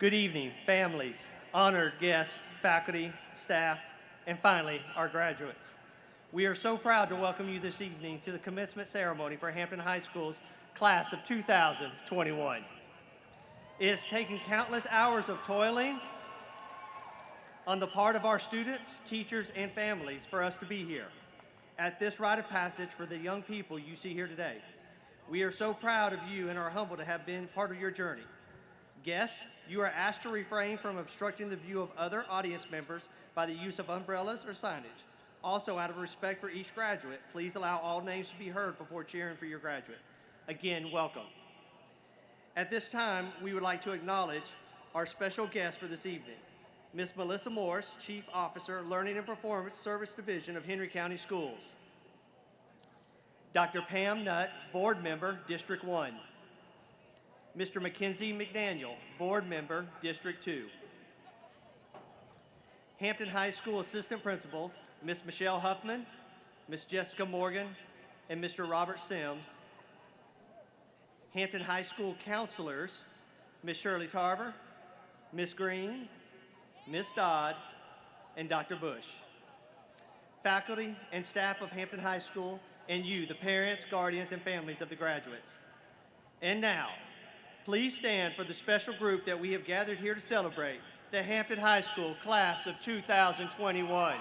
Good evening, families, honored guests, faculty, staff, and finally, our graduates. We are so proud to welcome you this evening to the commencement ceremony for Hampton High School's class of 2021. It has taken countless hours of toiling on the part of our students, teachers, and families for us to be here at this rite of passage for the young people you see here today. We are so proud of you and are humbled to have been part of your journey. Guests, you are asked to refrain from obstructing the view of other audience members by the use of umbrellas or signage. Also, out of respect for each graduate, please allow all names to be heard before cheering for your graduate. Again, welcome. At this time, we would like to acknowledge our special guest for this evening, Ms. Melissa Morris, Chief Officer, Learning and Performance Service Division of Henry County Schools. Dr. Pam Nutt, Board Member, District 1. Mr. Mackenzie McDaniel, Board Member, District 2. Hampton High School Assistant Principals, Ms. Michelle Huffman, Ms. Jessica Morgan, and Mr. Robert Sims. Hampton High School Counselors, Ms. Shirley Tarver, Ms. Green, Ms. Dodd, and Dr. Bush. Faculty and staff of Hampton High School, and you, the parents, guardians, and families of the graduates. And now, please stand for the special group that we have gathered here to celebrate, the Hampton High School Class of 2021.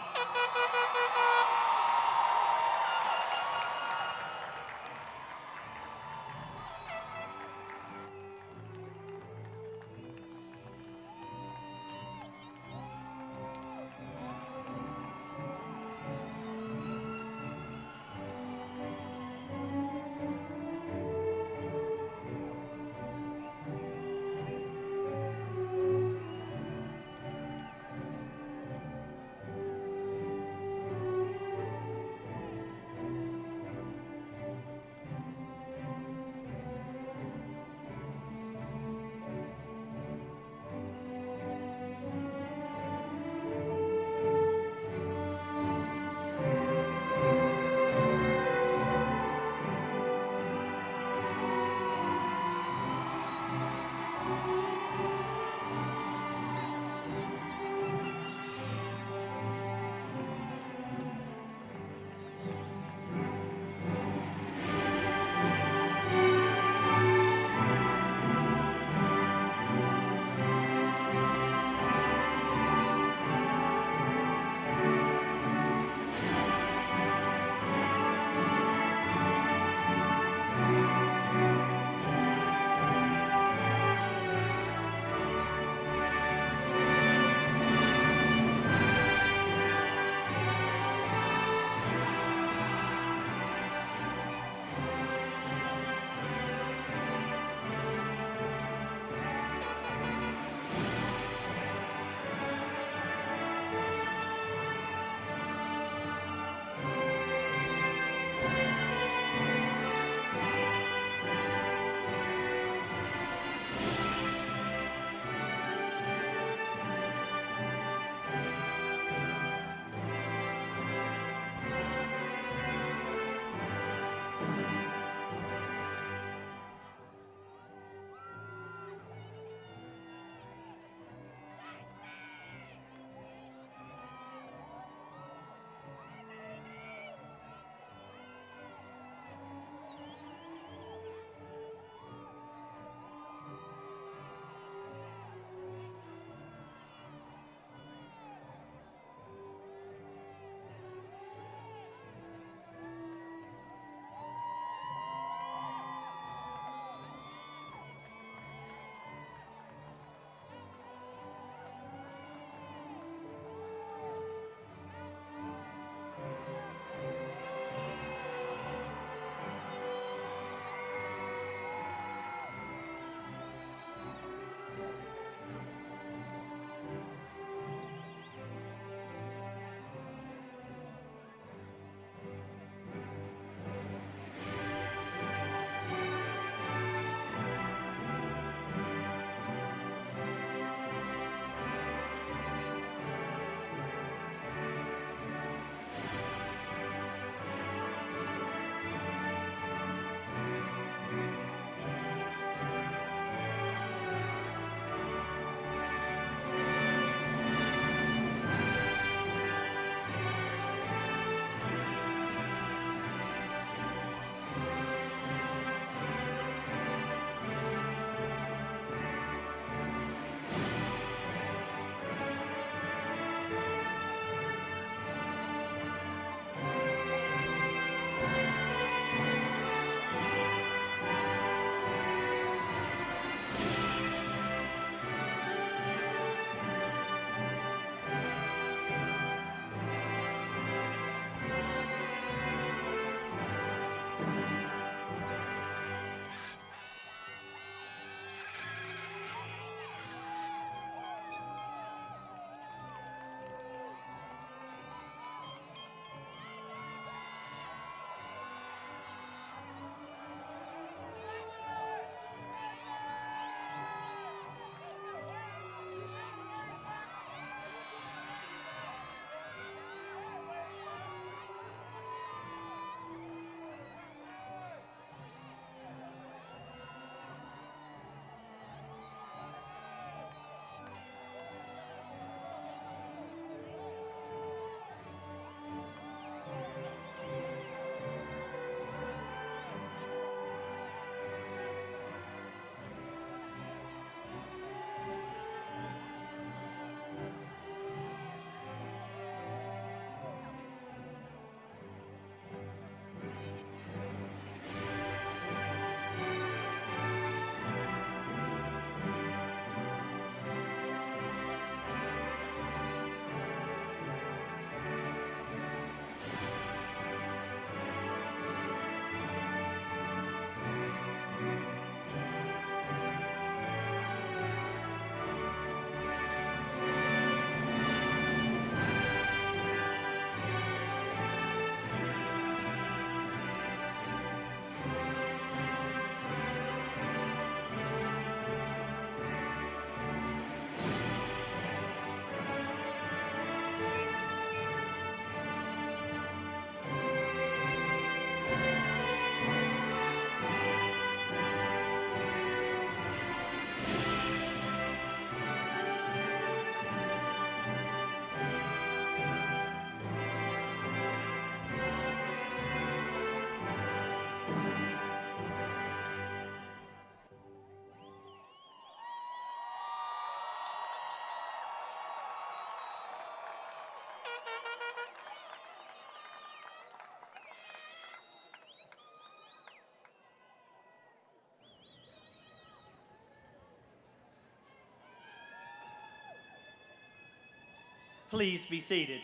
Please be seated.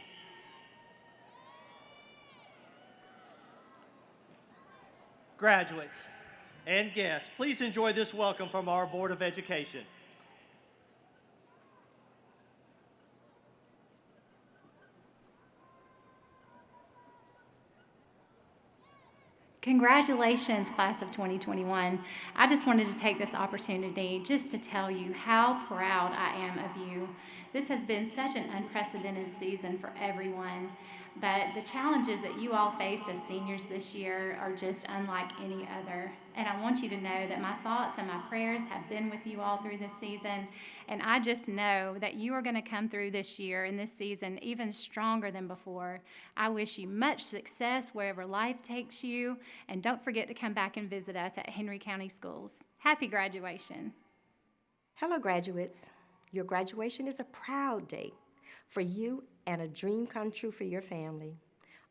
Graduates and guests, please enjoy this welcome from our Board of Education. Congratulations, class of 2021. I just wanted to take this opportunity just to tell you how proud I am of you. This has been such an unprecedented season for everyone, but the challenges that you all face as seniors this year are just unlike any other. And I want you to know that my thoughts and my prayers have been with you all through this season, and I just know that you are going to come through this year and this season even stronger than before. I wish you much success wherever life takes you, and don't forget to come back and visit us at Henry County Schools. Happy graduation. Hello, graduates. Your graduation is a proud day for you and a dream come true for your family.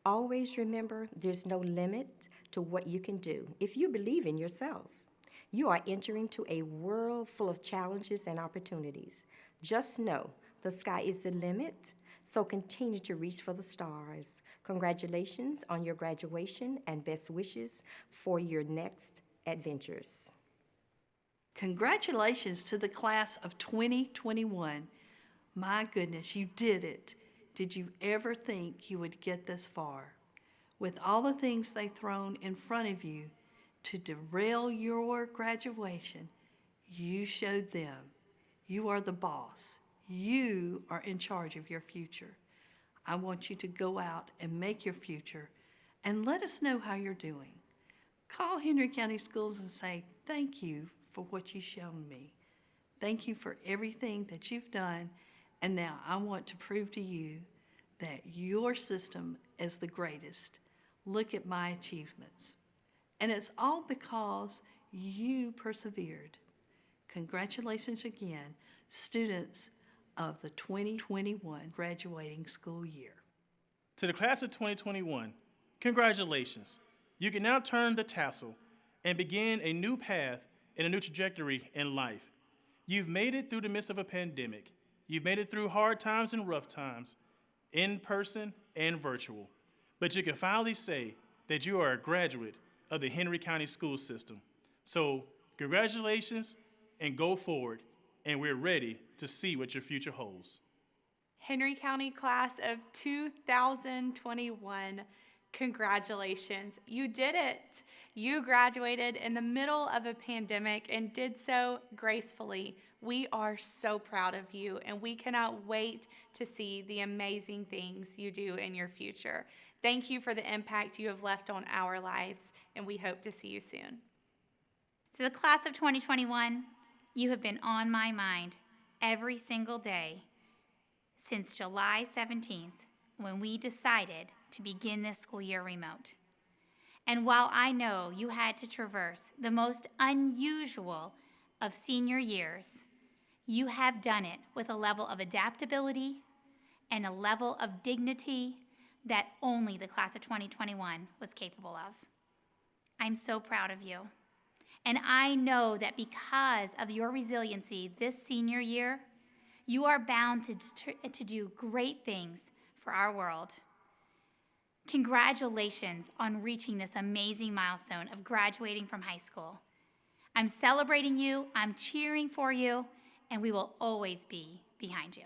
Always remember there's no limit to what you can do if you believe in yourselves. You are entering to a world full of challenges and opportunities. Just know the sky is the limit, so continue to reach for the stars. Congratulations on your graduation and best wishes for your next adventures. Congratulations to the class of 2021. My goodness, you did it. Did you ever think you would get this far? With all the things they've thrown in front of you to derail your graduation, you showed them you are the boss. You are in charge of your future. I want you to go out and make your future and let us know how you're doing. Call Henry County Schools and say, thank you for what you've shown me. Thank you for everything that you've done. And now I want to prove to you that your system is the greatest. Look at my achievements. And it's all because you persevered. Congratulations again, students of the 2021 graduating school year. To the class of 2021, congratulations. You can now turn the tassel and begin a new path and a new trajectory in life. You've made it through the midst of a pandemic. You've made it through hard times and rough times, in person and virtual. But you can finally say that you are a graduate of the Henry County school system. So congratulations and go forward, and we're ready to see what your future holds. Henry County class of 2021, congratulations. You did it. You graduated in the middle of a pandemic and did so gracefully. We are so proud of you, and we cannot wait to see the amazing things you do in your future. Thank you for the impact you have left on our lives, and we hope to see you soon. To the class of 2021, you have been on my mind every single day since July 17th, when we decided to begin this school year remote. And while I know you had to traverse the most unusual of senior years, you have done it with a level of adaptability and a level of dignity that only the class of 2021 was capable of. I'm so proud of you. And I know that because of your resiliency this senior year, you are bound to do great things for our world. Congratulations on reaching this amazing milestone of graduating from high school. I'm celebrating you, I'm cheering for you, and we will always be behind you.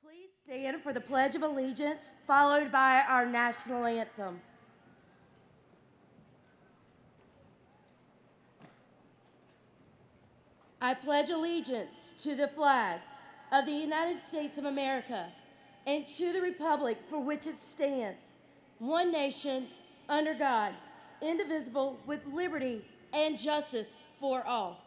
Please stand for the Pledge of Allegiance, followed by our national anthem. I pledge allegiance to the flag of the United States of America and to the republic for which it stands, one nation, under God, indivisible, with liberty and justice for all.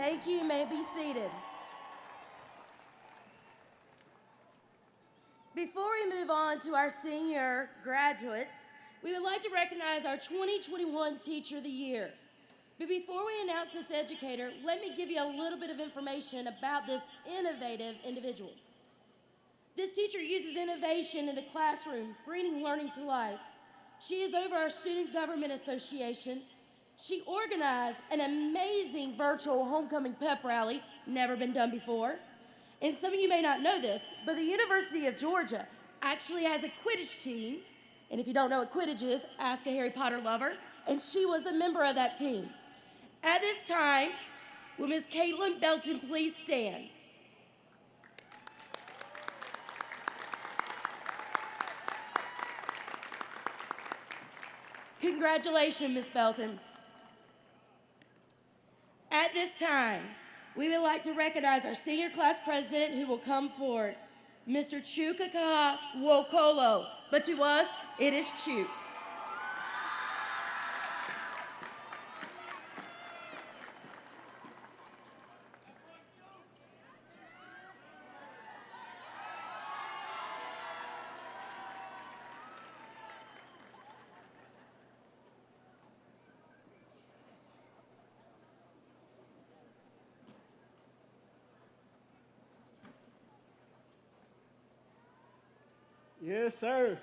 Thank you. You may be seated. Before we move on to our senior graduates, we would like to recognize our 2021 Teacher of the Year. But before we announce this educator, let me give you a little bit of information about this innovative individual. This teacher uses innovation in the classroom, bringing learning to life. She is over our Student Government Association. She organized an amazing virtual homecoming pep rally, never been done before. And some of you may not know this, but the University of Georgia actually has a Quidditch team. And if you don't know what Quidditch is, ask a Harry Potter lover. And she was a member of that team. At this time, will Ms. Caitlin Belton please stand? Congratulations, Ms. Belton. At this time, we would like to recognize our senior class president who will come forward, Mr. Chukaka Wokolo. But to us, it is Chooks. Yes, sir.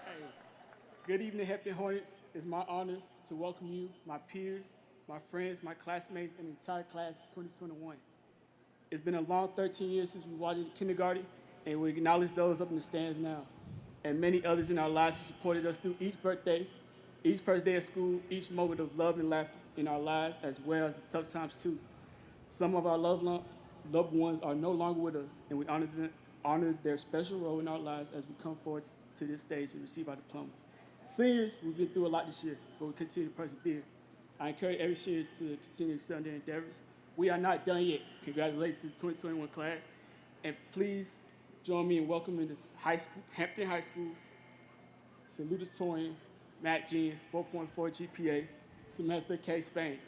Hey, good evening, Hampton Hornets. It's my honor to welcome you, my peers, my friends, my classmates, and the entire class of 2021. It's been a long 13 years since we walked into kindergarten, and we acknowledge those up in the stands now, and many others in our lives who supported us through each birthday, each first day of school, each moment of love and laughter in our lives, as well as the tough times too. Some of our loved ones are no longer with us, and we honor their special role in our lives as we come forward to this stage to receive our diplomas. Seniors, we've been through a lot this year, but we continue to persevere. I encourage every senior to continue to excel in their endeavors. We are not done yet. Congratulations to the 2021 class. And please join me in welcoming this Hampton High School Salutatorian, Matt Jeans, 4.4 GPA, Samantha K. Spain.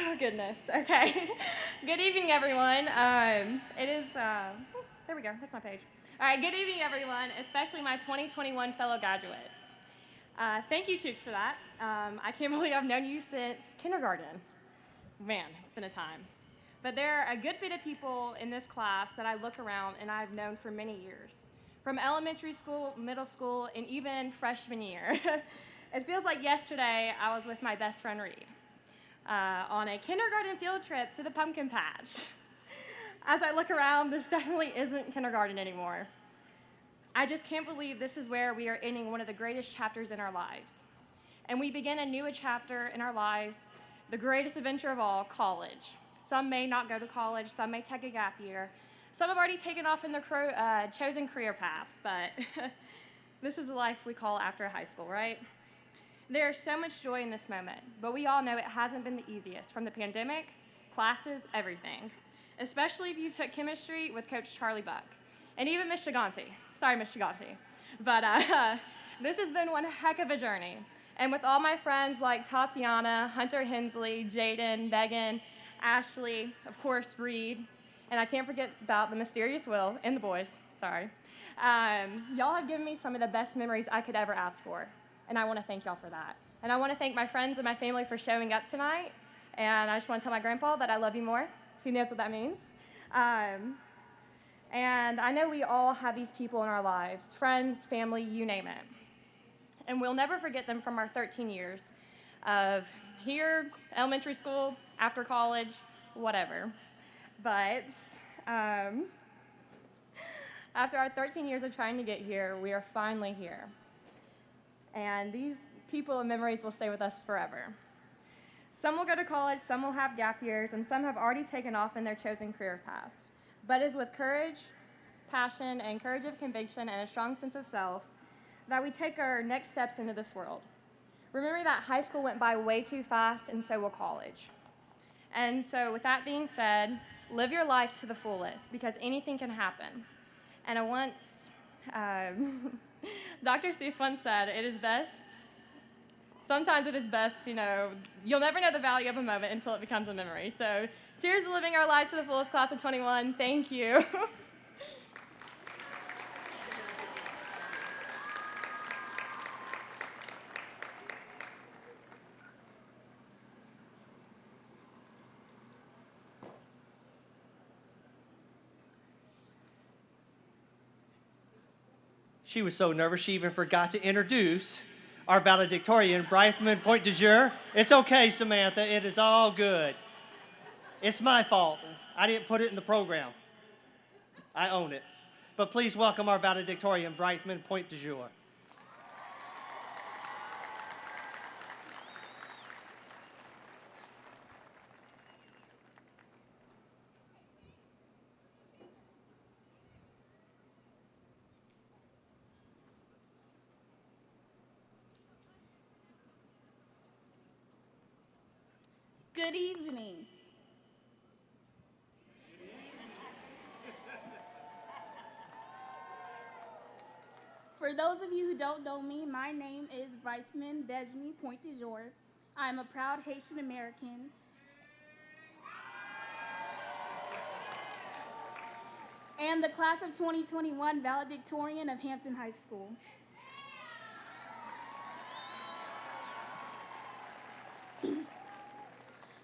Oh, goodness. Okay. Good evening, everyone. It is, there we go. That's my page. All right. Good evening, everyone, especially my 2021 fellow graduates. Thank you, Chooks, for that. I can't believe I've known you since kindergarten. Man, it's been a time. But there are a good bit of people in this class that I look around and I've known for many years, from elementary school, middle school, and even freshman year. It feels like yesterday I was with my best friend, Reed, on a kindergarten field trip to the pumpkin patch. As I look around, this definitely isn't kindergarten anymore. I just can't believe this is where we are ending one of the greatest chapters in our lives. And we begin a new chapter in our lives, the greatest adventure of all, college. Some may not go to college, some may take a gap year. Some have already taken off in their chosen career paths, but this is the life we call after high school, right? There's so much joy in this moment, but we all know it hasn't been the easiest, from the pandemic, classes, everything. Especially if you took chemistry with Coach Charlie Buck, and even Ms. Gigante. Sorry, Ms. Gigante. But this has been one heck of a journey. And with all my friends like Tatiana, Hunter Hensley, Jaden, Megan, Ashley, of course, Reed, and I can't forget about the mysterious Will and the boys, sorry. Y'all have given me some of the best memories I could ever ask for. And I want to thank y'all for that. And I want to thank my friends and my family for showing up tonight. And I just want to tell my grandpa that I love you more. Who knows what that means? And I know we all have these people in our lives, friends, family, you name it. And we'll never forget them from our 13 years of here, elementary school, after college, whatever. But after our 13 years of trying to get here, we are finally here. And these people and memories will stay with us forever. Some will go to college, some will have gap years, and some have already taken off in their chosen career paths. but it is with courage, passion, and courage of conviction and a strong sense of self that we take our next steps into this world. Remember that high school went by way too fast, and so will college. And so with that being said, live your life to the fullest, because anything can happen. And Dr. Seuss once said, sometimes it is best, you'll never know the value of a moment until it becomes a memory. So cheers to living our lives to the fullest, class of 21. Thank you. She was so nervous she even forgot to introduce our valedictorian, Blytheman Point du Jour. It's okay, Samantha. It is all good. It's my fault. I didn't put it in the program. I own it. But please welcome our valedictorian, Blytheman Point du Jour. Good evening. For those of you who don't know me, my name is Blytheman Benjamin Point du Jour. I am a proud Haitian American. And the class of 2021 valedictorian of Hampton High School.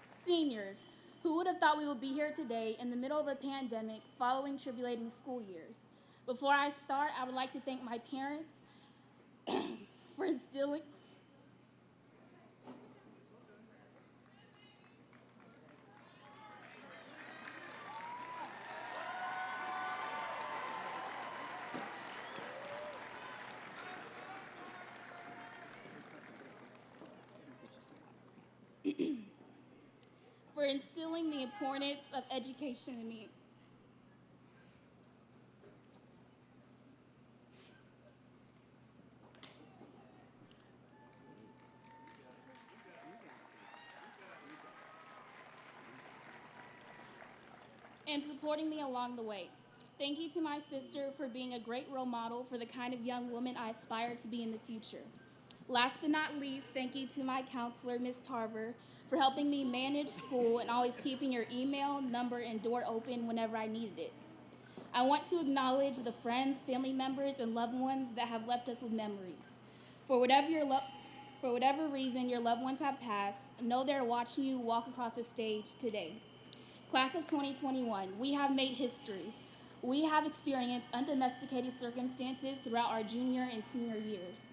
Seniors, who would have thought we would be here today in the middle of a pandemic following tribulating school years? Before I start, I would like to thank my parents for instilling the importance of education in me. And supporting me along the way. Thank you to my sister for being a great role model for the kind of young woman I aspire to be in the future. Last but not least, thank you to my counselor, Ms. Tarver, for helping me manage school and always keeping your email, number, and door open whenever I needed it. I want to acknowledge the friends, family members, and loved ones that have left us with memories. For whatever reason your loved ones have passed, know they're watching you walk across the stage today. Class of 2021, we have made history. We have experienced undomesticated circumstances throughout our junior and senior years.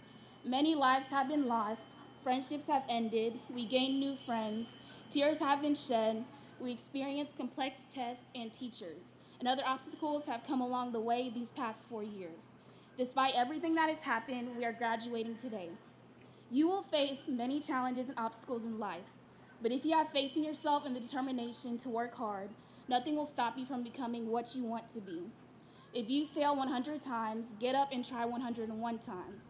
Many lives have been lost, friendships have ended, we gained new friends, tears have been shed, we experienced complex tests and teachers, and other obstacles have come along the way these past 4 years. Despite everything that has happened, we are graduating today. You will face many challenges and obstacles in life, but if you have faith in yourself and the determination to work hard, nothing will stop you from becoming what you want to be. If you fail 100 times, get up and try 101 times.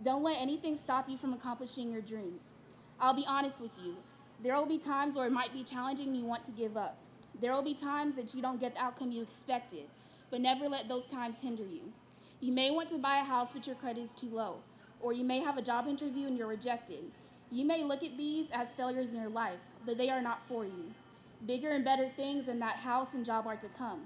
Don't let anything stop you from accomplishing your dreams. I'll be honest with you. There will be times where it might be challenging and you want to give up. There will be times that you don't get the outcome you expected, but never let those times hinder you. You may want to buy a house, but your credit is too low, or you may have a job interview and you're rejected. You may look at these as failures in your life, but they are not for you. Bigger and better things than that house and job are to come.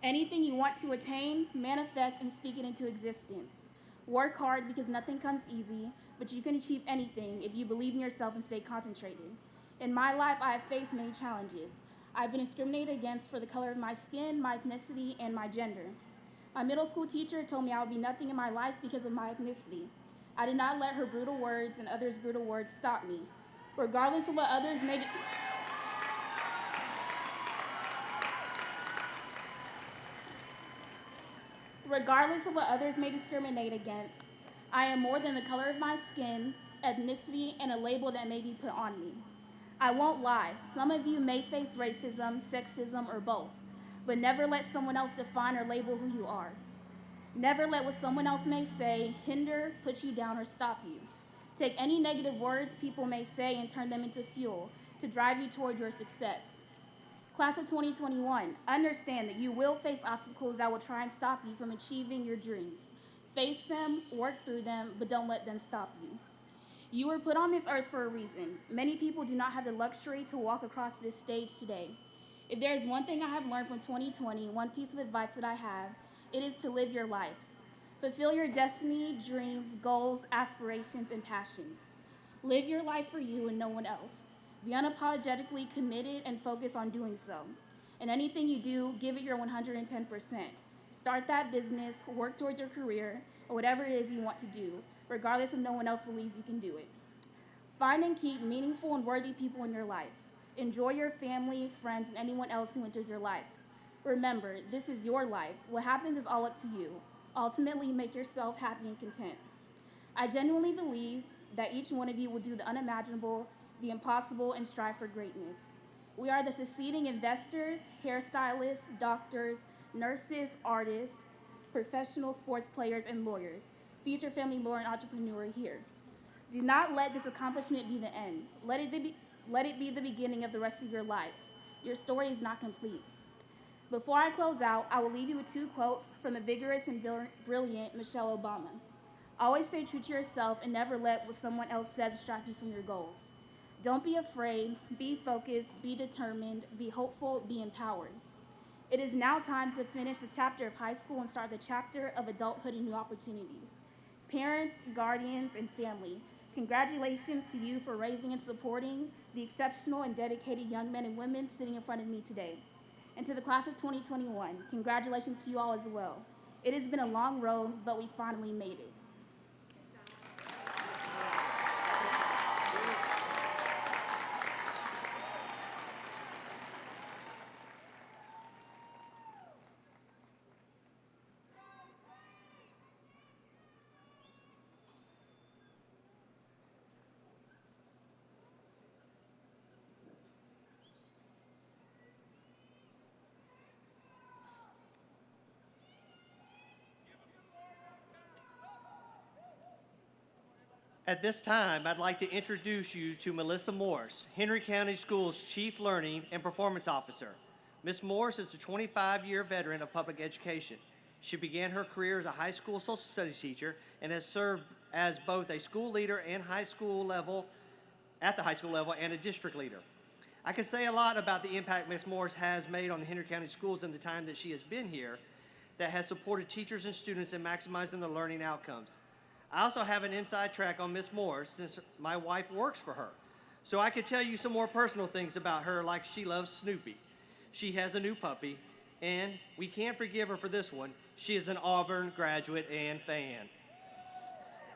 Anything you want to attain, manifest and speak it into existence. Work hard because nothing comes easy, but you can achieve anything if you believe in yourself and stay concentrated. In my life, I have faced many challenges. I've been discriminated against for the color of my skin, my ethnicity, and my gender. My middle school teacher told me I would be nothing in my life because of my ethnicity. I did not let her brutal words and others' brutal words stop me. Regardless of what others may discriminate against, I am more than the color of my skin, ethnicity, and a label that may be put on me. I won't lie, some of you may face racism, sexism, or both, but but never let someone else define or label who you are. Never let what someone else may say hinder, put you down, or stop you. Take any negative words people may say and turn them into fuel to drive you toward your success. Class of 2021, understand that you will face obstacles that will try and stop you from achieving your dreams. Face them, work through them, but don't let them stop you. You were put on this earth for a reason. Many people do not have the luxury to walk across this stage today. If there is one thing I have learned from 2020, one piece of advice that I have, it is to live your life. Fulfill your destiny, dreams, goals, aspirations, and passions. Live your life for you and no one else. Be unapologetically committed and focus on doing so. And anything you do, give it your 110%. Start that business, work towards your career, or whatever it is you want to do, regardless if no one else believes you can do it. Find and keep meaningful and worthy people in your life. Enjoy your family, friends, and anyone else who enters your life. Remember, this is your life. What happens is all up to you. Ultimately, make yourself happy and content. I genuinely believe that each one of you will do the unimaginable, the impossible, and strive for greatness. We are the succeeding investors, hairstylists, doctors, nurses, artists, professional sports players, and lawyers. Future family lawyer and entrepreneur here. Do not let this accomplishment be the end. Let it be the beginning of the rest of your lives. Your story is not complete. Before I close out, I will leave you with two quotes from the vigorous and brilliant Michelle Obama. Always stay true to yourself and never let what someone else says distract you from your goals. Don't be afraid, be focused, be determined, be hopeful, be empowered. It is now time to finish the chapter of high school and start the chapter of adulthood and new opportunities. Parents, guardians, and family, congratulations to you for raising and supporting the exceptional and dedicated young men and women sitting in front of me today. And to the class of 2021, congratulations to you all as well. It has been a long road, but we finally made it. At this time, I'd like to introduce you to Melissa Morse, Henry County Schools Chief Learning and Performance Officer. Ms. Morse is a 25-year veteran of public education. She began her career as a high school social studies teacher and has served as both a school leader and at the high school level and a district leader. I can say a lot about the impact Ms. Morse has made on the Henry County schools in the time that she has been here that has supported teachers and students in maximizing their learning outcomes. I also have an inside track on Miss Morse since my wife works for her. So I could tell you some more personal things about her, like she loves Snoopy. She has a new puppy, and we can't forgive her for this one. She is an Auburn graduate and fan.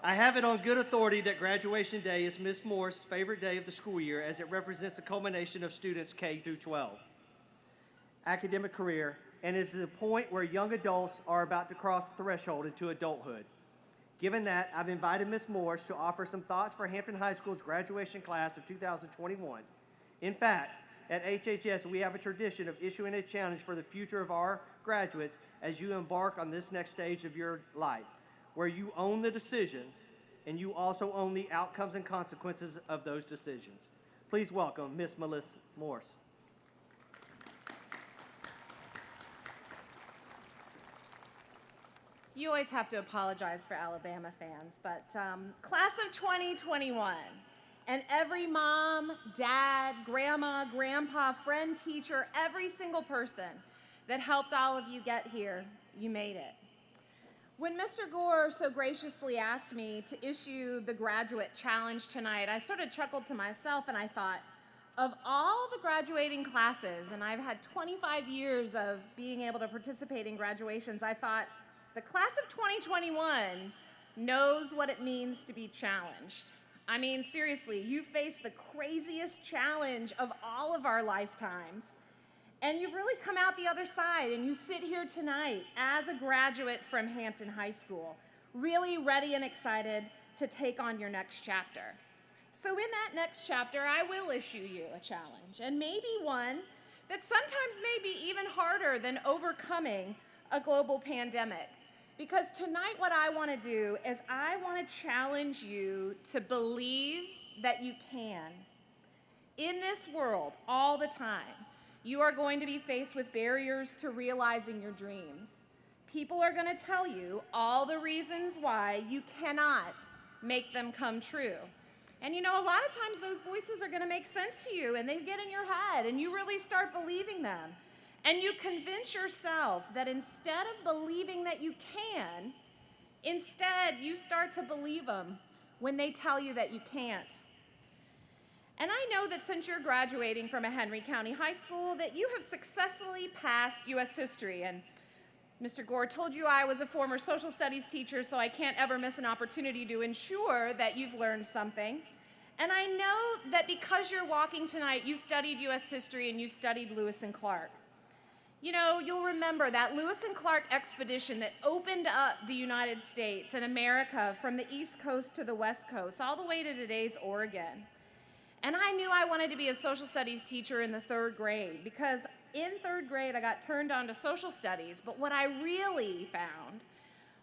I have it on good authority that graduation day is Miss Morse's favorite day of the school year as it represents the culmination of students K through 12 academic career and is the point where young adults are about to cross the threshold into adulthood. Given that, I've invited Ms. Morse to offer some thoughts for Hampton High School's graduation class of 2021. In fact, at HHS, we have a tradition of issuing a challenge for the future of our graduates as you embark on this next stage of your life, where you own the decisions and you also own the outcomes and consequences of those decisions. Please welcome Ms. Melissa Morse. You always have to apologize for Alabama fans, but class of 2021, and every mom, dad, grandma, grandpa, friend, teacher, every single person that helped all of you get here, you made it. When Mr. Gore so graciously asked me to issue the graduate challenge tonight, I sort of chuckled to myself and I thought, of all the graduating classes, and I've had 25 years of being able to participate in graduations, I thought, the class of 2021 knows what it means to be challenged. I mean, seriously, you face the craziest challenge of all of our lifetimes, and you've really come out the other side, and you sit here tonight as a graduate from Hampton High School, really ready and excited to take on your next chapter. So in that next chapter, I will issue you a challenge, and maybe one that sometimes may be even harder than overcoming a global pandemic. Because tonight what I want to do is I want to challenge you to believe that you can. In this world, all the time, you are going to be faced with barriers to realizing your dreams. People are going to tell you all the reasons why you cannot make them come true. And you know, a lot of times those voices are going to make sense to you, and they get in your head, and you really start believing them. And you convince yourself that instead of believing that you can, instead you start to believe them when they tell you that you can't. And I know that since you're graduating from a Henry County high school, that you have successfully passed U.S. history. And Mr. Gore told you I was a former social studies teacher, so I can't ever miss an opportunity to ensure that you've learned something. And I know that because you're walking tonight, you studied U.S. history and you studied Lewis and Clark. You know, you'll remember that Lewis and Clark expedition that opened up the United States and America from the East Coast to the West Coast, all the way to today's Oregon. And I knew I wanted to be a social studies teacher in the 3rd grade because in 3rd grade I got turned on to social studies. But what I really found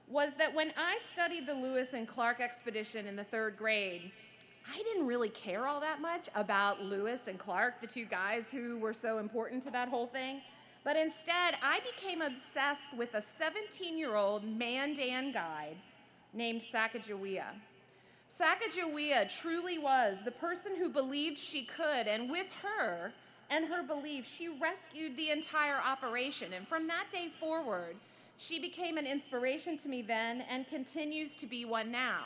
was that when I studied the Lewis and Clark expedition in the 3rd grade, I didn't really care all that much about Lewis and Clark, the two guys who were so important to that whole thing. But instead, I became obsessed with a 17-year-old Mandan guide named Sacagawea. Sacagawea truly was the person who believed she could, and with her and her belief, she rescued the entire operation. And from that day forward, she became an inspiration to me then and continues to be one now.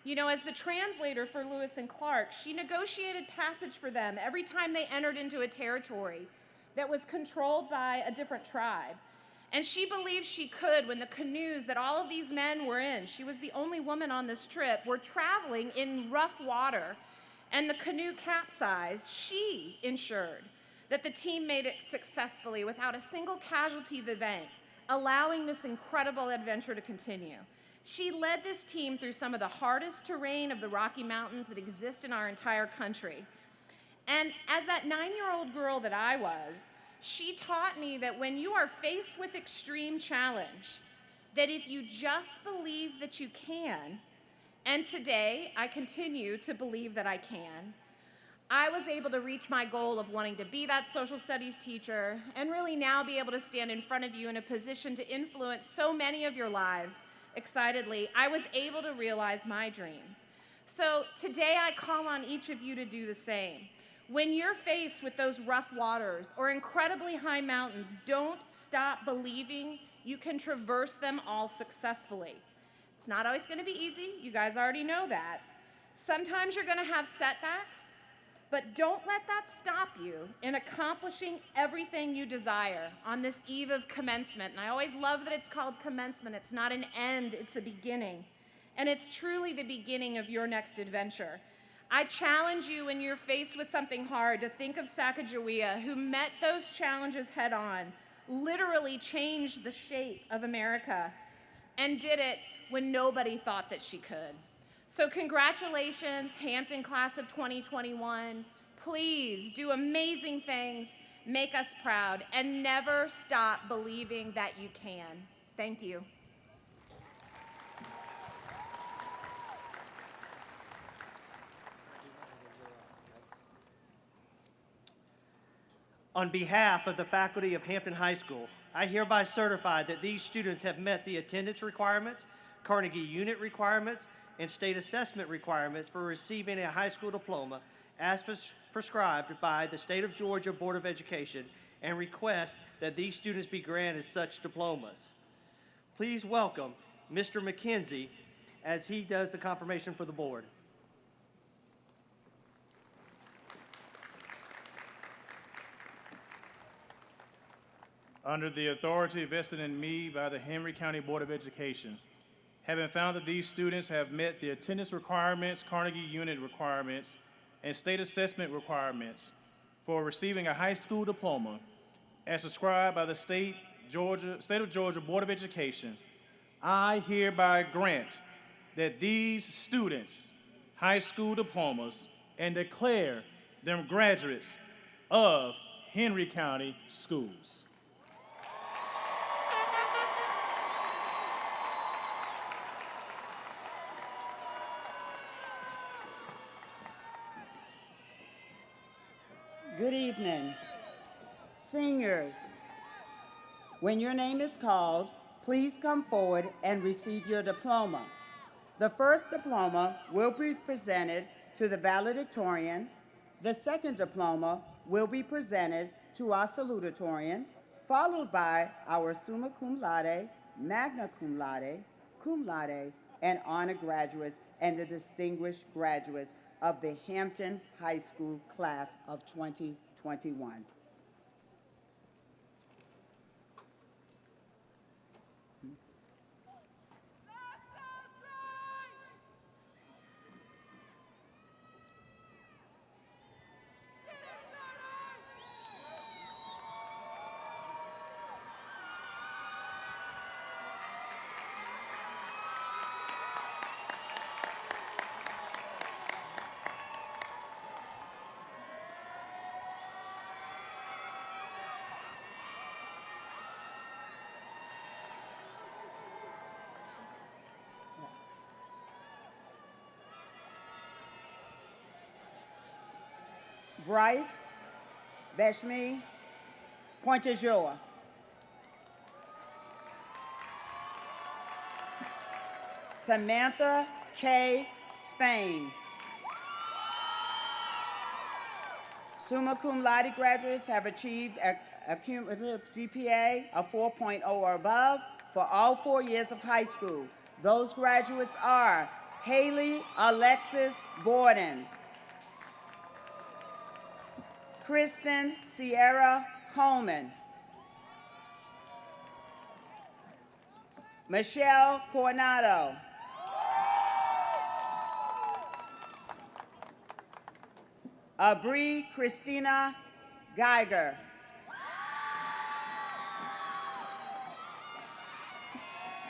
You know, as the translator for Lewis and Clark, she negotiated passage for them every time they entered into a territory that was controlled by a different tribe. And she believed she could when the canoes that all of these men were in, she was the only woman on this trip, were traveling in rough water and the canoe capsized. She ensured that the team made it successfully without a single casualty to the bank, allowing this incredible adventure to continue. She led this team through some of the hardest terrain of the Rocky Mountains that exist in our entire country. And as that 9-year-old girl that I was, she taught me that when you are faced with extreme challenge, that if you just believe that you can, and today I continue to believe that I can, I was able to reach my goal of wanting to be that social studies teacher and really now be able to stand in front of you in a position to influence so many of your lives excitedly. I was able to realize my dreams. So today I call on each of you to do the same. When you're faced with those rough waters or incredibly high mountains, don't stop believing you can traverse them all successfully. It's not always going to be easy. You guys already know that. Sometimes you're going to have setbacks, but don't let that stop you in accomplishing everything you desire on this eve of commencement. And I always love that it's called commencement. It's not an end, it's a beginning. And it's truly the beginning of your next adventure. I challenge you when you're faced with something hard to think of Sacagawea, who met those challenges head on, literally changed the shape of America, and did it when nobody thought that she could. So congratulations, Hampton class of 2021. Please do amazing things, make us proud, and never stop believing that you can. Thank you. On behalf of the faculty of Hampton High School, I hereby certify that these students have met the attendance requirements, Carnegie unit requirements, and state assessment requirements for receiving a high school diploma as prescribed by the State of Georgia Board of Education, and request that these students be granted such diplomas. Please welcome Mr. McKenzie as he does the confirmation for the board. Under the authority vested in me by the Henry County Board of Education, having found that these students have met the attendance requirements, Carnegie unit requirements, and state assessment requirements for receiving a high school diploma as prescribed by the State of Georgia Board of Education, I hereby grant that these students high school diplomas and declare them graduates of Henry County Schools. Good evening. Seniors, when your name is called, please come forward and receive your diploma. The first diploma will be presented to the valedictorian. The second diploma will be presented to our salutatorian, followed by our summa cum laude, magna cum laude, and honor graduates and the distinguished graduates of the Hampton High School class of 2021. Bryce Beshmi Pointe-Jour. Samantha K. Spain. Summa cum laude graduates have achieved a cumulative GPA of 4.0 or above for all 4 years of high school. Those graduates are Haley Alexis Borden, Kristen Sierra Coleman, Michelle Coronado, Abri Christina Geiger,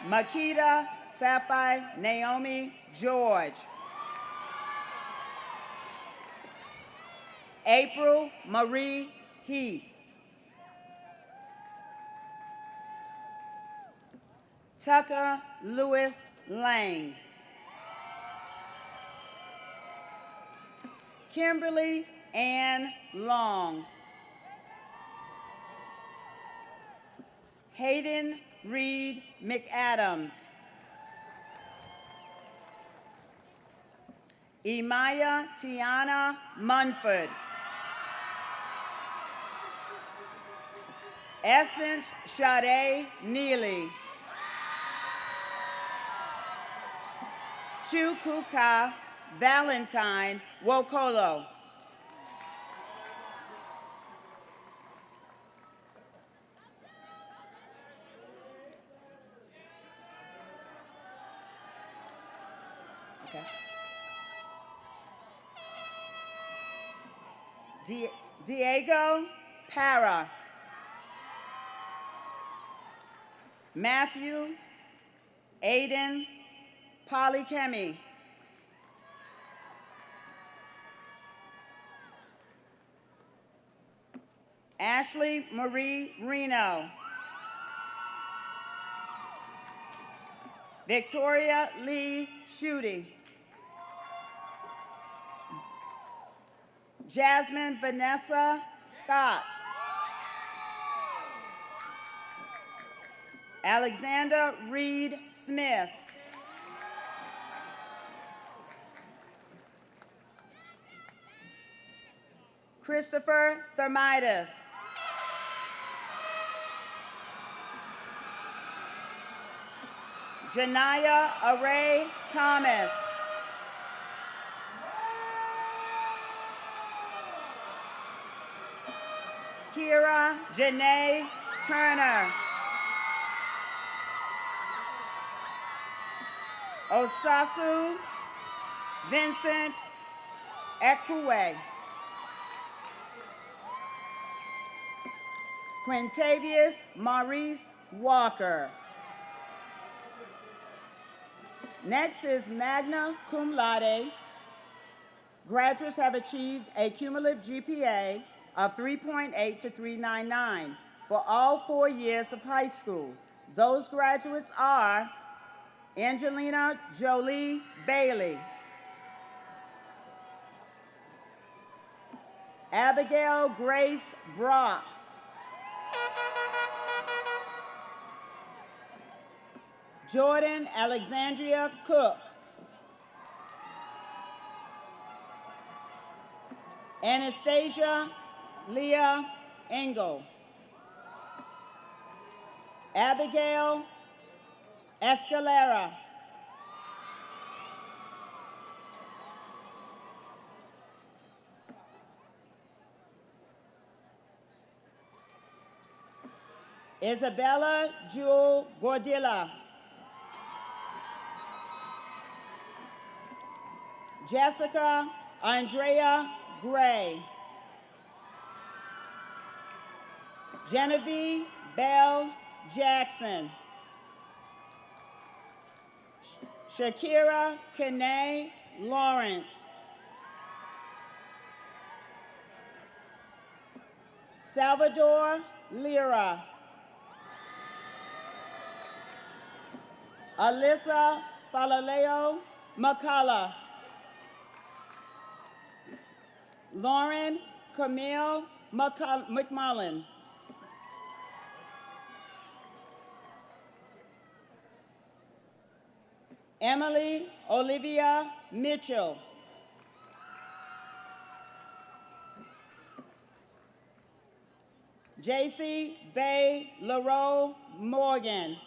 Makita Safi Naomi George, April Marie Heath, Tucker Lewis Lang, Kimberly Ann Long, Hayden Reed McAdams, Imaya Tiana Munford, Essence Sade Neely, Chukuka Valentine Wokolo, Diego Para, Matthew Aiden Polychemy, Ashley Marie Reno, Victoria Lee Schutte, Jasmine Vanessa Scott, Alexander Reed Smith, Christopher Thermitis, Janaya Array Thomas, Kira Janae Turner, Osasu Vincent Ekwe, Quintavious Maurice Walker. Next is magna cum laude. Graduates have achieved a cumulative GPA of 3.8 to 399 for all 4 years of high school. Those graduates are Angelina Jolie Bailey, Abigail Grace Brock, Jordan Alexandria Cook, Anastasia Leah Engel, Abigail Escalera, Isabella Jewel Gordilla, Jessica Andrea Gray, Genevieve Bell Jackson, Shakira Kane Lawrence, Salvador Lira, Alyssa Falaleo McCullough, Lauren Camille McMullen, Emily Olivia Mitchell, JC Bay LaRoe Morgan,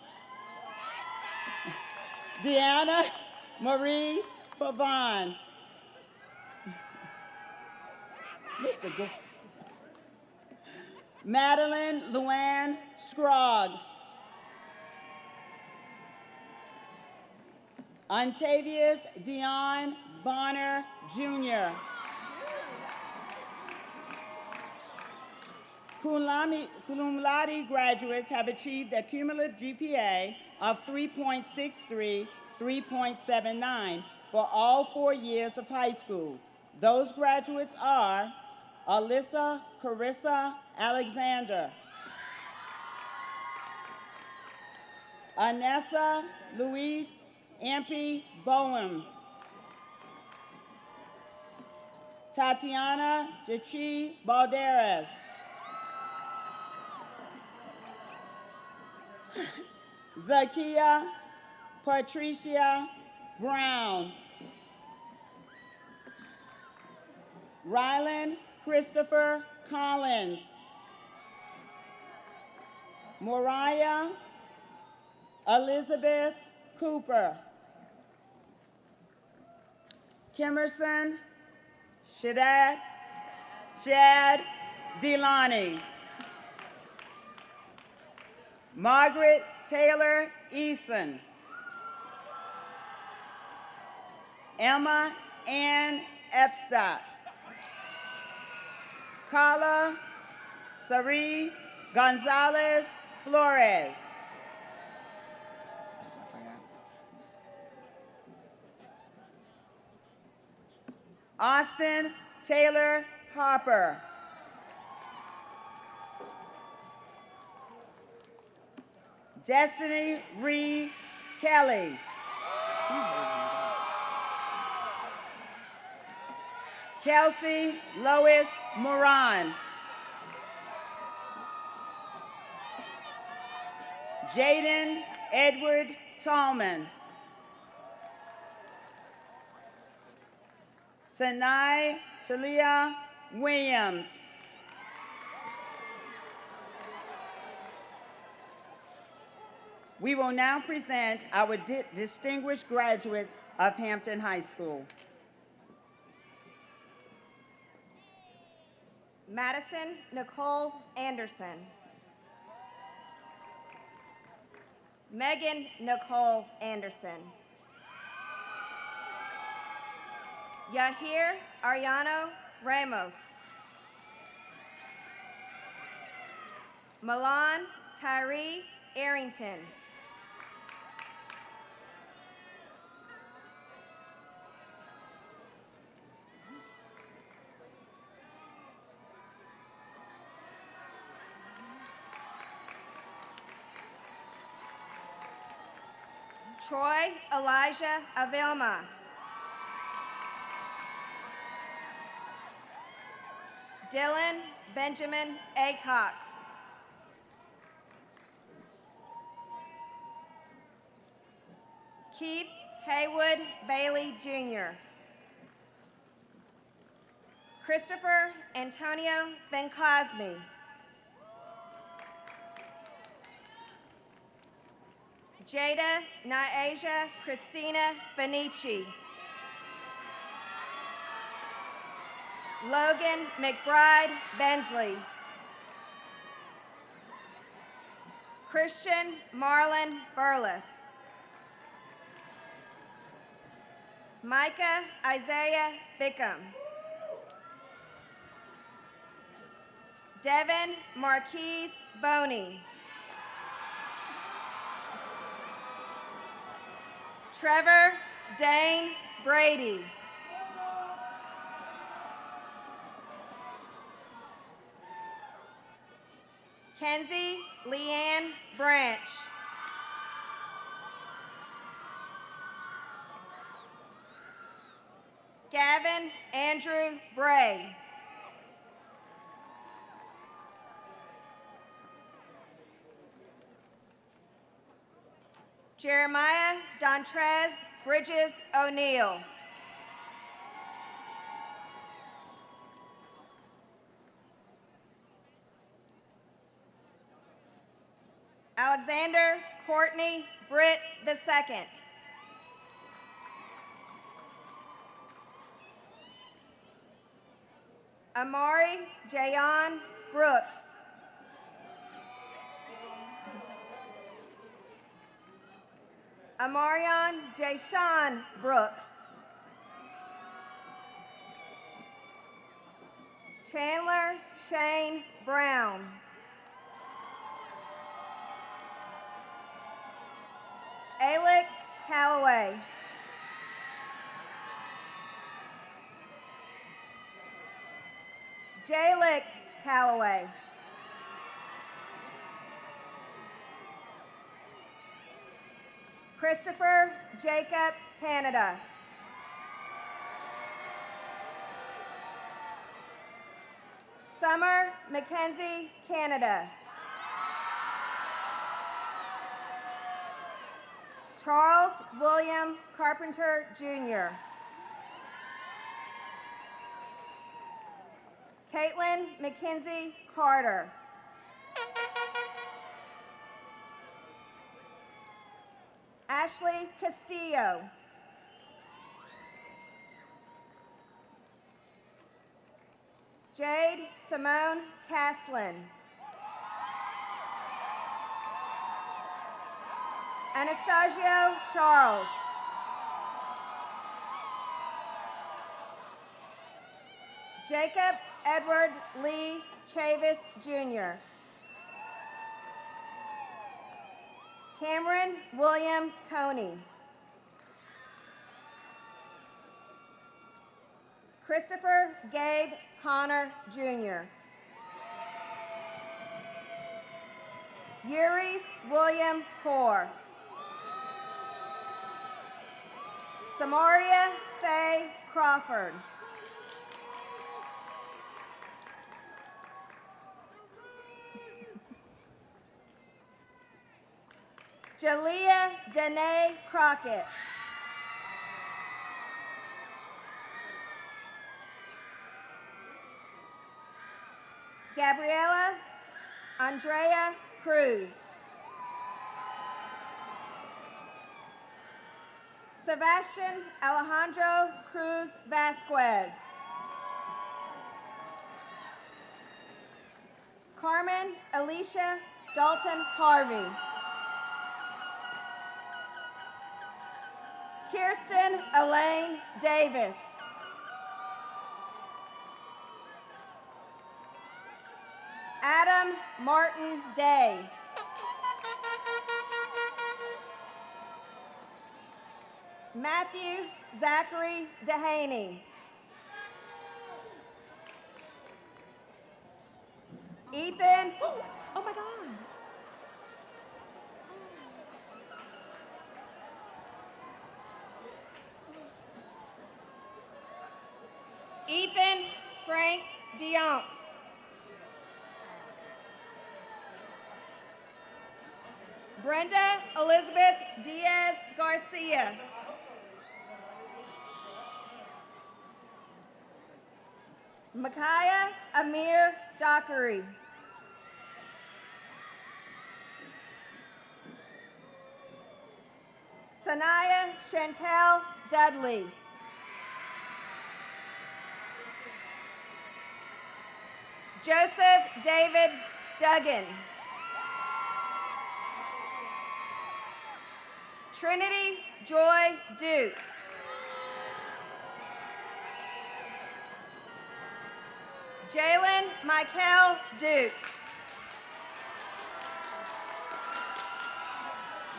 Deanna Marie Pavon, Mr. Go. Madeline Luann Scroggs, Ontavious Dion Bonner Jr., Cum laude graduates have achieved a cumulative GPA of 3.63, 3.79 for all 4 years of high school. Those graduates are Alyssa Carissa Alexander, Anessa Louise Ampey Bowen, Tatiana Jachi Balderas, Zakia Patricia Brown, Rylan Christopher Collins, Moriah Elizabeth Cooper, Kimerson Shad Delani, Margaret Taylor Eason, Emma Ann Epstein, Carla Sari Gonzalez Flores, Austin Taylor Harper, Destiny Ree Kelly, Kelsey Lois Moran, Jaden Edward Tallman, Sanai Talia Williams, we will now present our distinguished graduates of Hampton High School. Madison Nicole Anderson, Megan Nicole Anderson, Yahir Ariano Ramos, Milan Tyree Arrington, Troy Elijah Avilma. Dylan Benjamin A. Cox. Keith Haywood Bailey, Jr. Christopher Antonio Ben Cosme. Jada Nyasia Christina Benici. Logan McBride Bensley. Christian Marlon Burles. Micah Isaiah Bickham. Devin Marquise Boney. Trevor Dane Brady. Kenzie Leanne Branch. Gavin Andrew Bray. Jeremiah Dontrez Bridges O'Neill. Alexander Courtney Britt II. Amari Jayon Brooks. Amarion Jayshawn Brooks. Chandler Shane Brown. Alec Calloway. Jalick Calloway. Christopher Jacob Canada. Summer Mackenzie Canada. Charles William Carpenter, Jr. Caitlin Mackenzie Carter. Ashley Castillo. Jade Simone Caslin. Anastasio Charles. Jacob Edward Lee Chavis, Jr. Cameron William Coney. Christopher Gabe Connor, Jr. Uris William Core. Samaria Faye Crawford. Jalea Danae Crockett. Gabriela Andrea Cruz. Sebastian Alejandro Cruz Vasquez. Carmen Alicia Dalton Harvey. Kirsten Elaine Davis. Adam Martin Day. Matthew Zachary Dehaney. Ethan, oh my God. Brenda Elizabeth Diaz Garcia. Micaiah Amir Dockery. Sanaya Chantel Dudley. Joseph David Duggan. Trinity Joy Duke. Jalen Michael Dukes.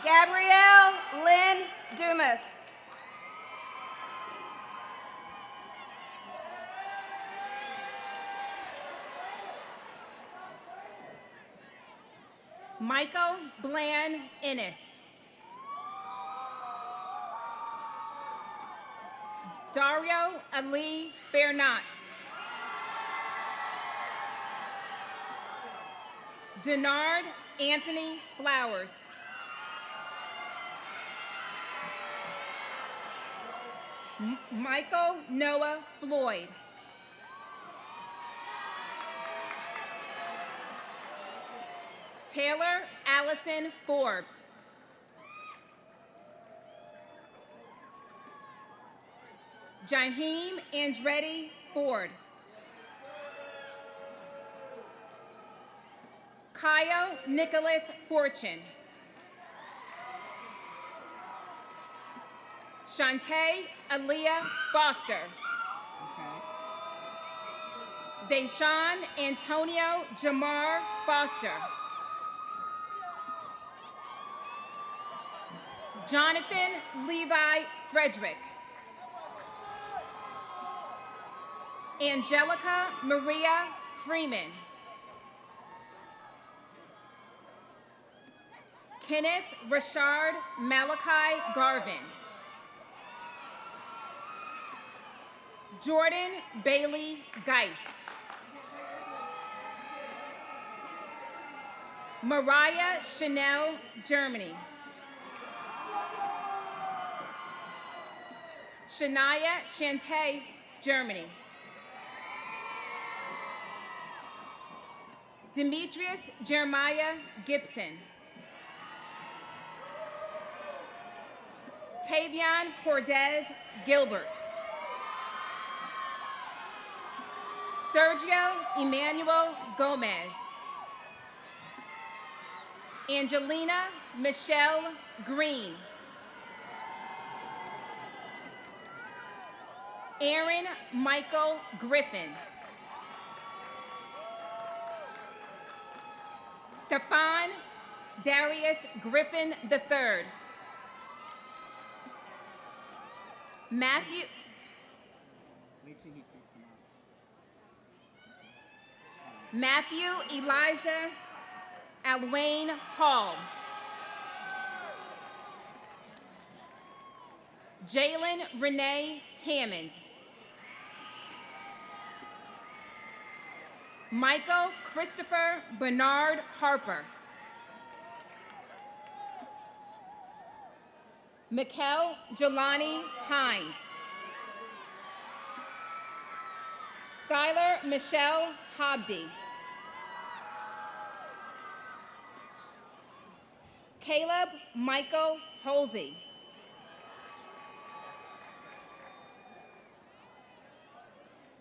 Gabrielle Lynn Dumas. Michael Bland Ennis. Dario Ali Bernat. Denard Anthony Flowers. Michael Noah Floyd. Taylor Allison Forbes. Jaheim Andretti Ford. Kyle Nicholas Fortune. Shantae Aaliyah Foster. Zayshawn Antonio Jamar Foster. Jonathan Levi Frederick. Angelica Maria Freeman. Kenneth Rashard Malachi Garvin. Jordan Bailey Geis. Mariah Chanel Germany. Shania Shante Germany. Demetrius Jeremiah Gibson. Tavion Cordez Gilbert. Sergio Emmanuel Gomez. Angelina Michelle Green. Aaron Michael Griffin. Stefan Darius Griffin III. Matthew. Wait till he fixes them up. Matthew Elijah Alwayne Hall. Jalen Renee Hammond. Michael Christopher Bernard Harper. Mikkel Jelani Hines. Skylar Michelle Hobdy. Caleb Michael Holsey.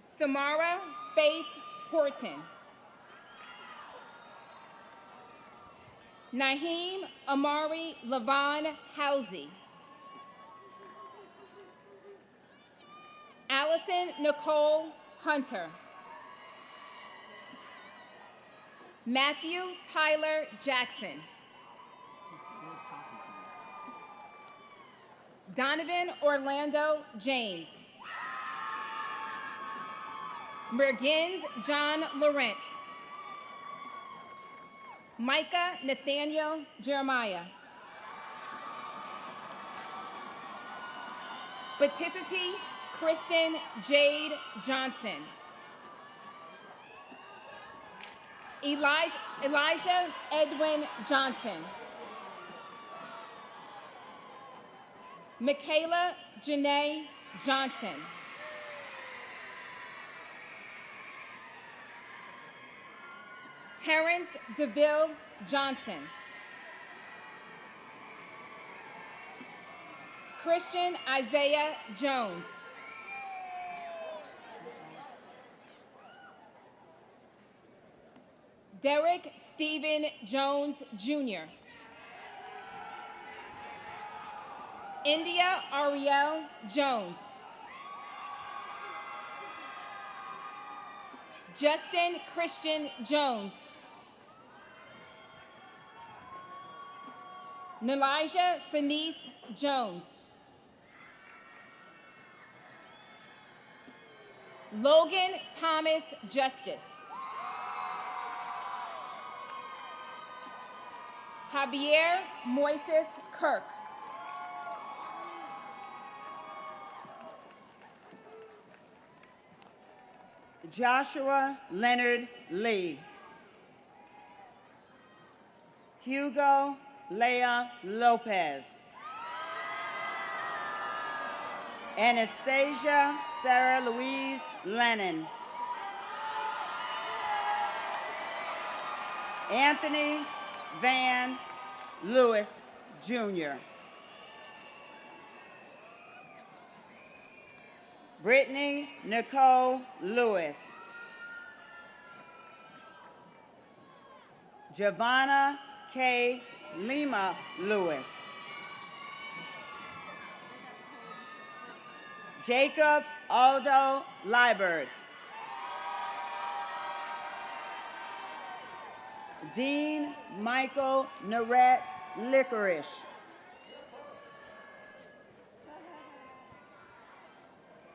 Samara Faith Horton. Naheem Amari Levon Housey. Allison Nicole Hunter. Matthew Tyler Jackson. Donovan Orlando James. Mergens John Laurent. Micah Nathaniel Jeremiah. Baticity Kristen Jade Johnson. Elijah Edwin Johnson. Michaela Janae Johnson. Terrence DeVille Johnson. Christian Isaiah Jones. Derek Stephen Jones, Jr. India Ariel Jones. Justin Christian Jones. Nelijah Sinise Jones. Logan Thomas Justice. Javier Moises Kirk. Joshua Leonard Lee. Hugo Leah Lopez. Anastasia Sarah Louise Lennon. Anthony Van Lewis, Jr. Brittany Nicole Lewis. Giovanna K. Lima Lewis. Jacob Aldo Liebert. Dean Michael Narette Licorice.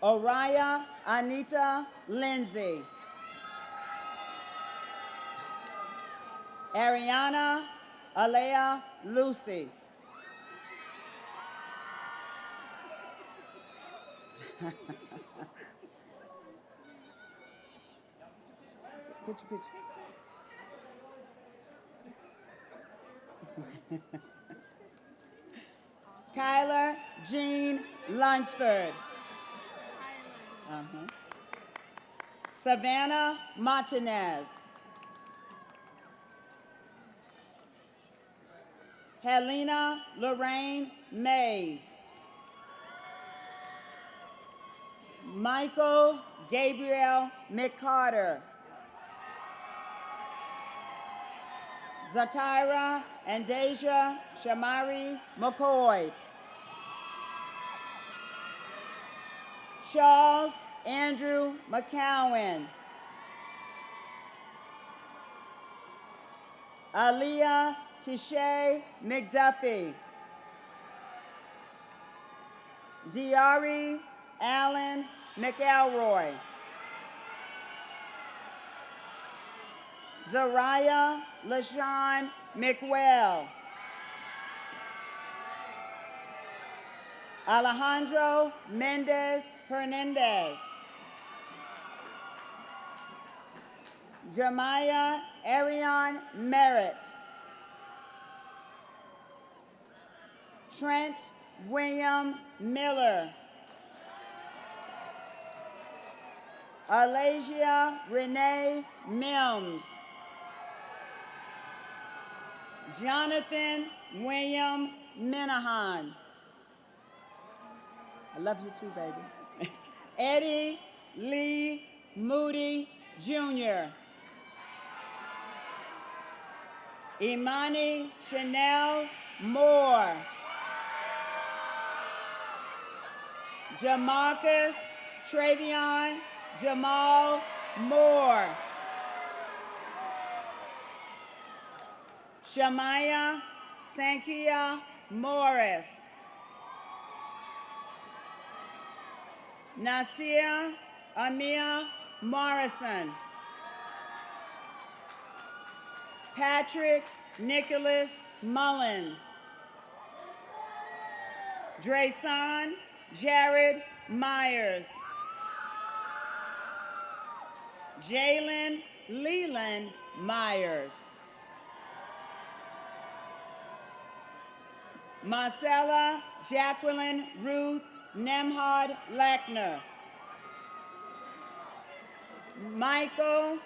Oriah Anita Lindsay. Ariana Alea Lucy. Get your picture. Kyler Jean Lunsford. Savannah Martinez. Helena Lorraine Mays. Michael Gabriel McCarter. Zakira and Deja Shamari McCoy. Charles Andrew McCowan. Aaliyah Tishay McDuffie. Diari Allen McElroy. Zariah LaShawn McWell. Alejandro Mendez Hernandez. Jeremiah Arion Merritt. Trent William Miller. Alasia Renee Mims. Jonathan William Minahan. I love you too, baby. Eddie Lee Moody Jr. Imani Chanel Moore. Jamarcus Travion Jamal Moore. Shamaya Sankia Morris. Nasir Amir Morrison. Patrick Nicholas Mullins. Drayson Jared Myers. Jalen Leland Myers. Marcella Jacqueline Ruth Nemhard Lackner. Michael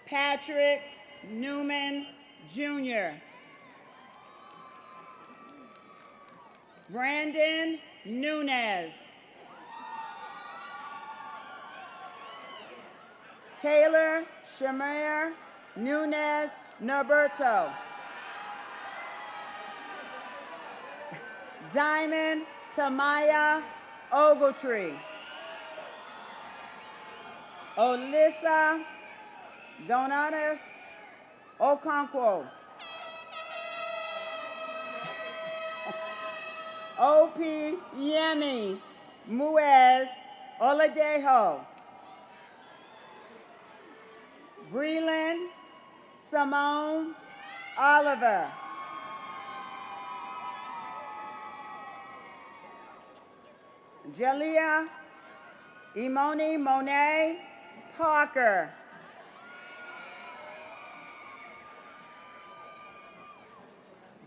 Patrick Newman Jr. Brandon Nunez. Taylor Shamir Nunez Norberto. Diamond Tamaya Ogletree. Olissa Donatus Okonkwo. O.P. Yemi Muez Oladejo. Breland Simone Oliver. Jalea Imoni Monet Parker.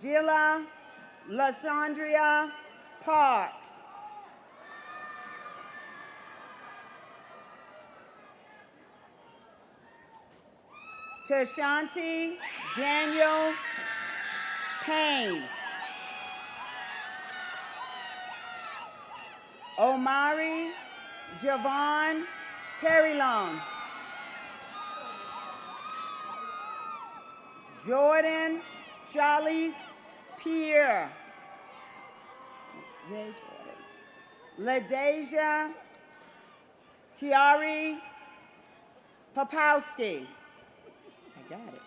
Gila Lysandria Parks. Tashanti Daniel Payne. Omari Javon Perilon. Jordan Charlize Pierre. LaDeja Tiari Popowski. I got it.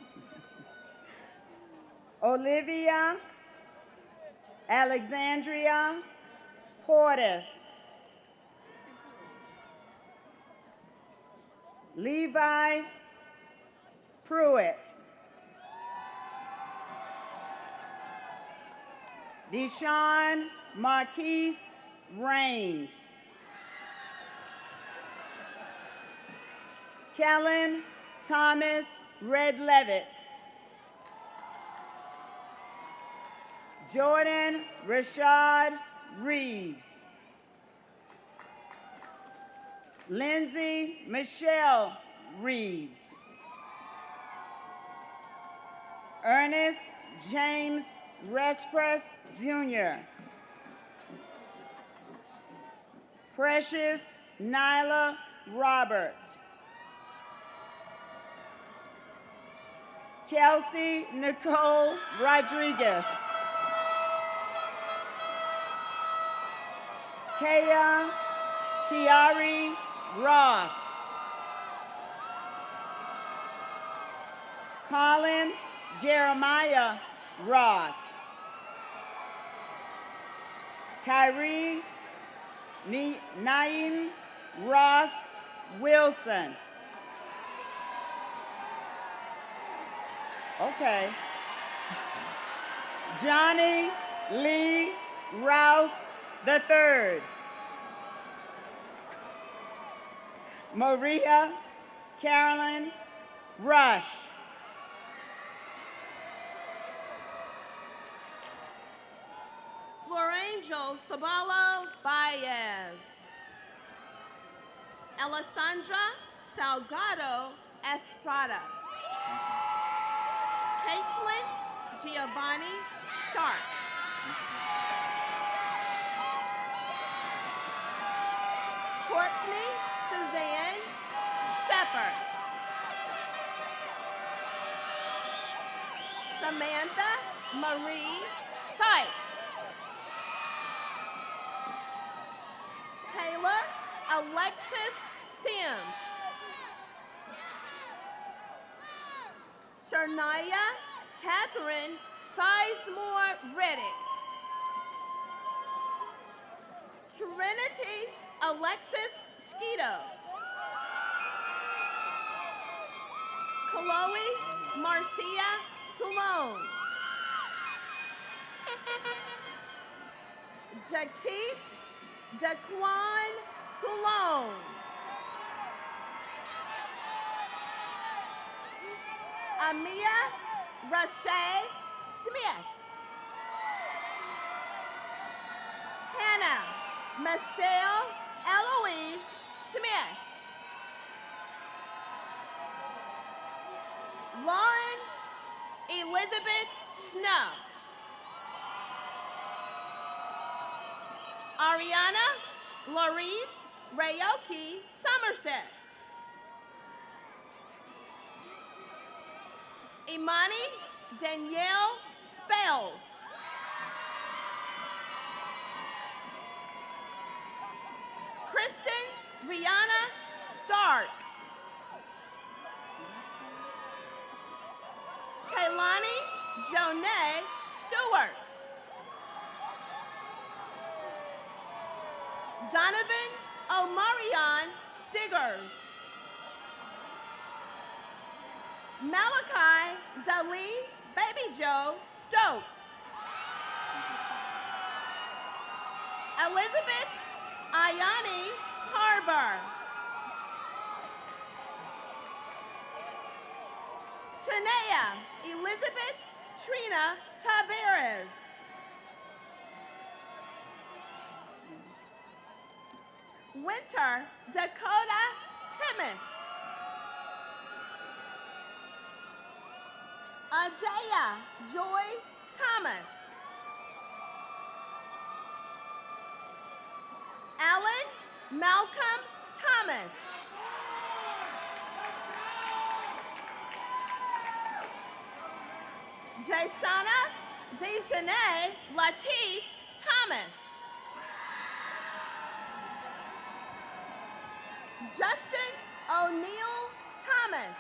Olivia Alexandria Portis. Levi Pruitt. Deshaun Marquise Rains. Kellen Thomas Red Levitt. Jordan Rashad Reeves. Lindsay Michelle Reeves. Ernest James Respress Jr. Precious Nyla Roberts. Kelsey Nicole Rodriguez. Kaya Tiari Ross. Colin Jeremiah Ross. Kyrie Naim Ross Wilson. Okay. Johnny Lee Rouse III. Maria Carolyn Rush. Florangel Sabalo Baez. Alessandra Salgado Estrada. Caitlin Giovanni Sharp. Courtney Suzanne Shepard. Samantha Marie Sykes. Taylor Alexis Sims. Shania Catherine Sizemore Reddick. Trinity Alexis Skeeto. Chloe Marcia Salone. Jakeet Daquan Salone. Amia Rashay Smith. Michelle Eloise Smith. Lauren Elizabeth Snow. Ariana Laurice Rayoki Somerset. Imani Danielle Spells. Kristen Rihanna Stark. Kaylani Jonay Stewart. Donovan Omarion Stiggers. Malachi Dali Baby Joe Stokes. Elizabeth Ayani Tarver. Tanea Elizabeth Trina Taveras. Winter Dakota Timmis. Ajaya Joy Thomas. Alan Malcolm Thomas. Jayshana Dejanay Latisse Thomas. Justin O'Neill Thomas.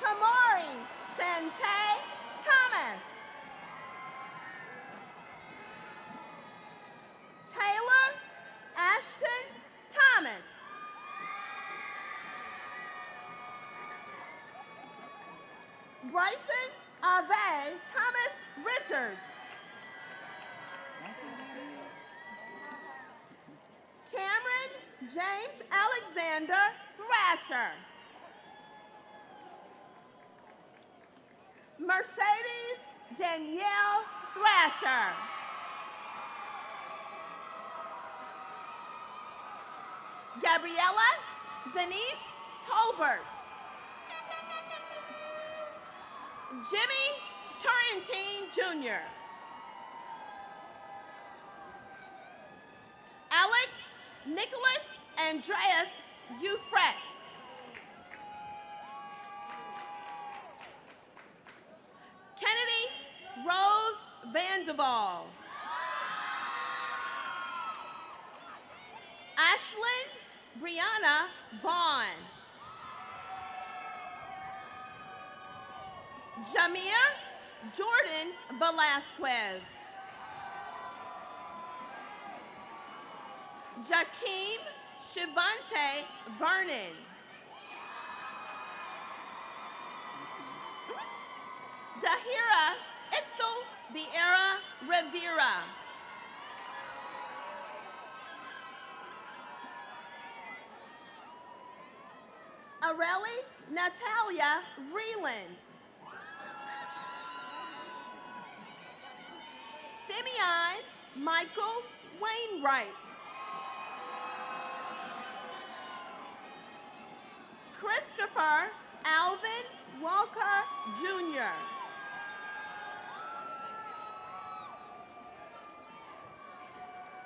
Tamari Sante Thomas. Taylor Ashton Thomas. Bryson Ave Thomas Richards. Cameron James Alexander Thrasher. Mercedes Danielle Thrasher. Gabriella Denise Tolbert. Jimmy Turrentine Jr. Alex Nicholas Andreas Ufret. Kennedy Rose Vanderval. Ashlyn Brianna Vaughn. Jamir Jordan Velasquez. Jakeem Shivante Vernon. Dahira Itzel Vieira Rivera. Areli Natalia Vreeland. Simeon Michael Wainwright. Christopher Alvin Walker Jr.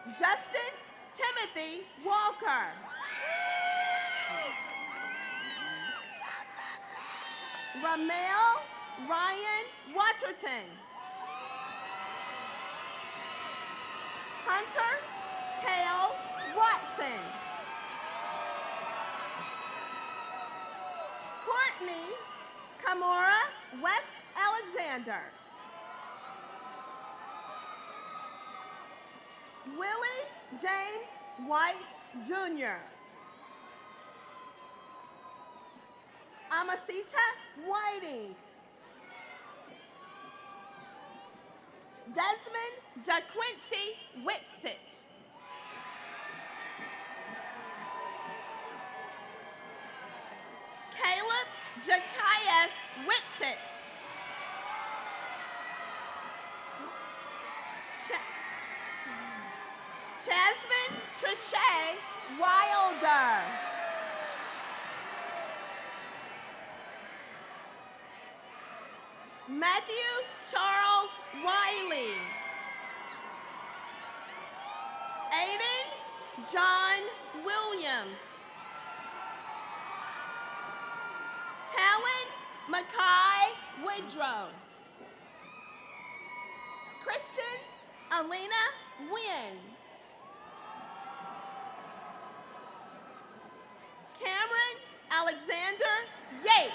Justin Timothy Walker. Ramel Ryan Waterton. Hunter Kale Watson. Courtney Kamora West Alexander. Willie James White Jr. Amasita Whiting. Desmond JaQuincy Whitsitt. Caleb Jakias Whitsitt. Matthew Charles Wiley. Aiden John Williams. Talon Mackay Woodrow. Kristen Alina Wynn. Cameron Alexander Yates.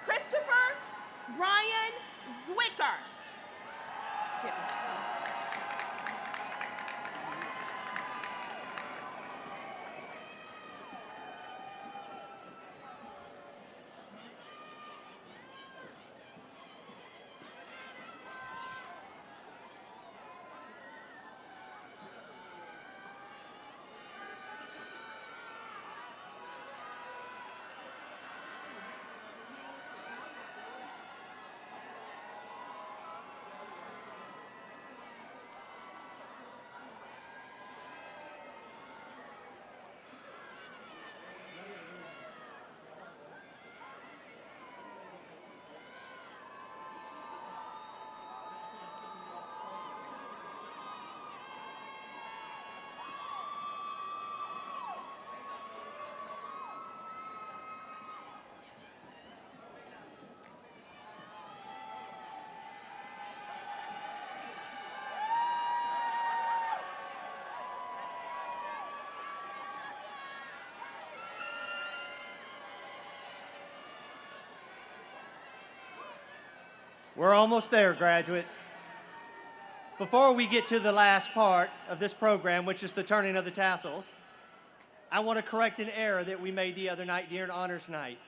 Christopher Brian Zwicker. We're almost there, graduates. Before we get to the last part of this program, which is the turning of the tassels, I want to correct an error that we made the other night during Honors Night.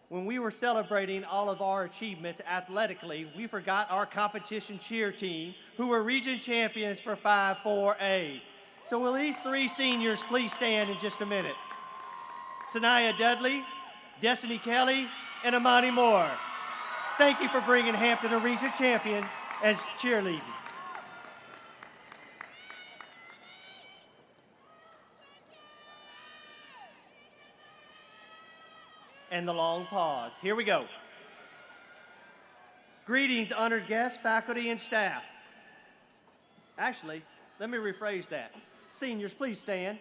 When we were celebrating all of our achievements athletically, we forgot our competition cheer team, who were region champions for 5-4A. So will these three seniors please stand in just a minute? Sanaya Dudley, Destiny Kelly, and Amani Moore. Thank you for bringing Hampton a region champion as cheerleading. And the long pause. Here we go. Greetings, honored guests, faculty, and staff. Actually, let me rephrase that. Seniors, please stand.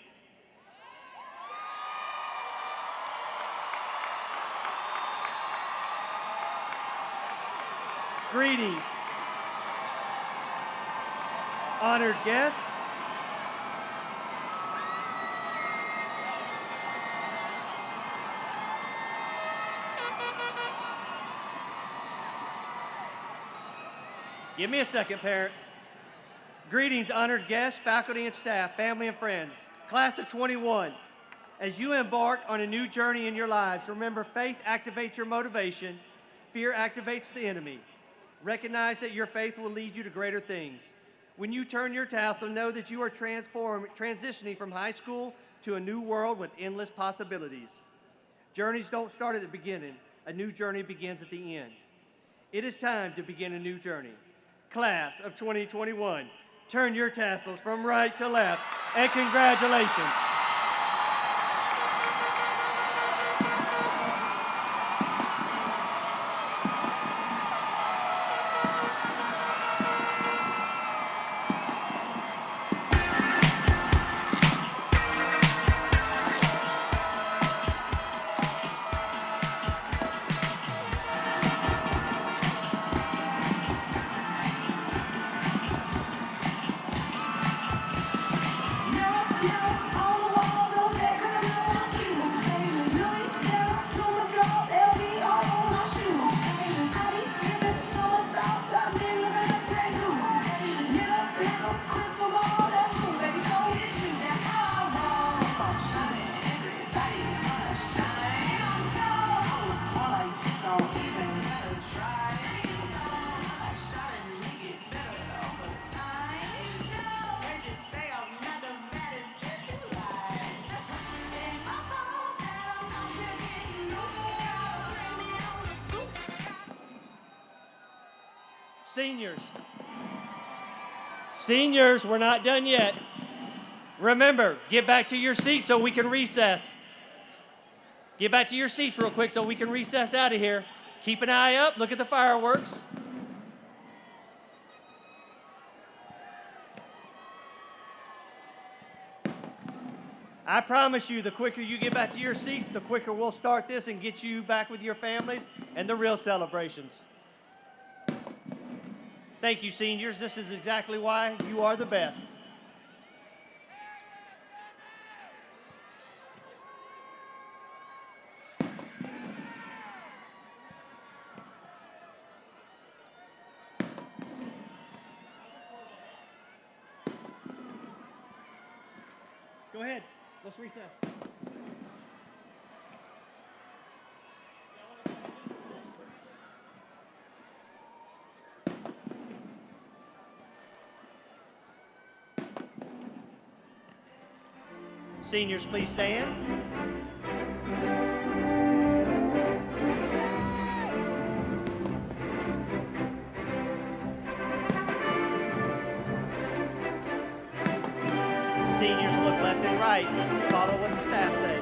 Greetings, honored guests, give me a second, parents. Greetings, honored guests, faculty and staff, family and friends, class of 21. As you embark on a new journey in your lives, remember faith activates your motivation, fear activates the enemy. Recognize that your faith will lead you to greater things. When you turn your tassel, know that you are transitioning from high school to a new world with endless possibilities. Journeys don't start at the beginning. A new journey begins at the end. It is time to begin a new journey. Class of 2021, turn your tassels from right to left, and congratulations. Seniors, we're not done yet. Remember, get back to your seats so we can recess. Get back to your seats real quick so we can recess out of here. Keep an eye up. Look at the fireworks. I promise you, the quicker you get back to your seats, the quicker we'll start this and get you back with your families and the real celebrations. Thank you, seniors. This is exactly why you are the best. Go ahead. Let's recess. Seniors, please stand. Seniors, look left and right. Follow what the staff say.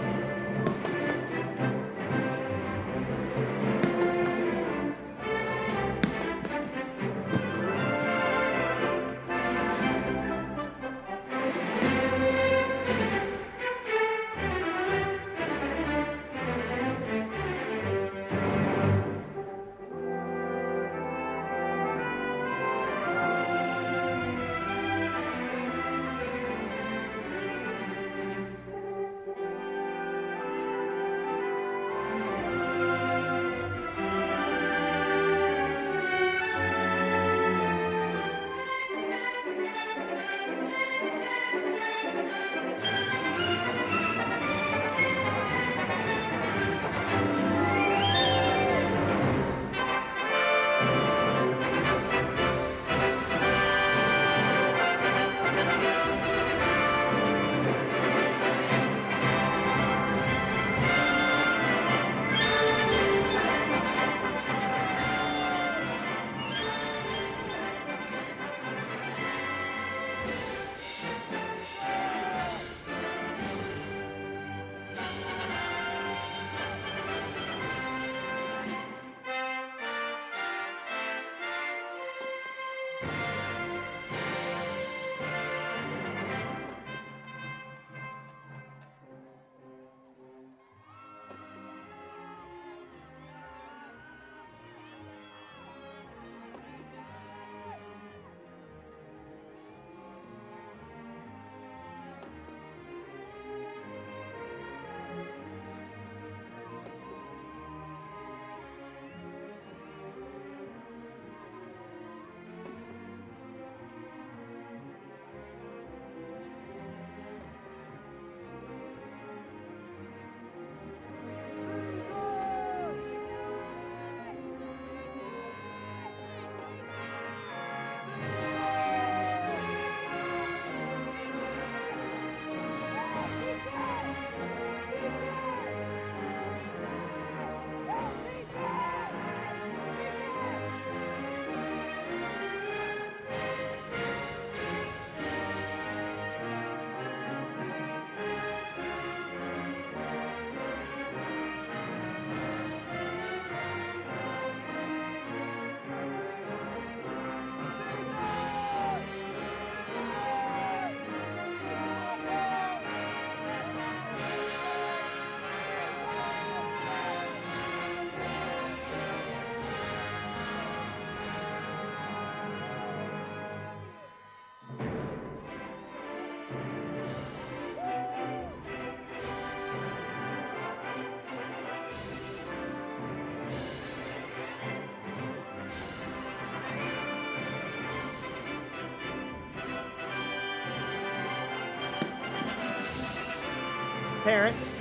Parents,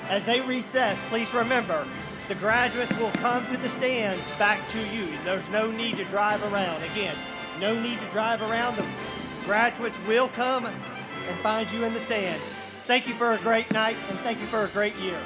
as they recess, please remember, the graduates will come to the stands back to you. There's no need to drive around. Again, no need to drive around. The graduates will come and find you in the stands. Thank you for a great night, and thank you for a great year.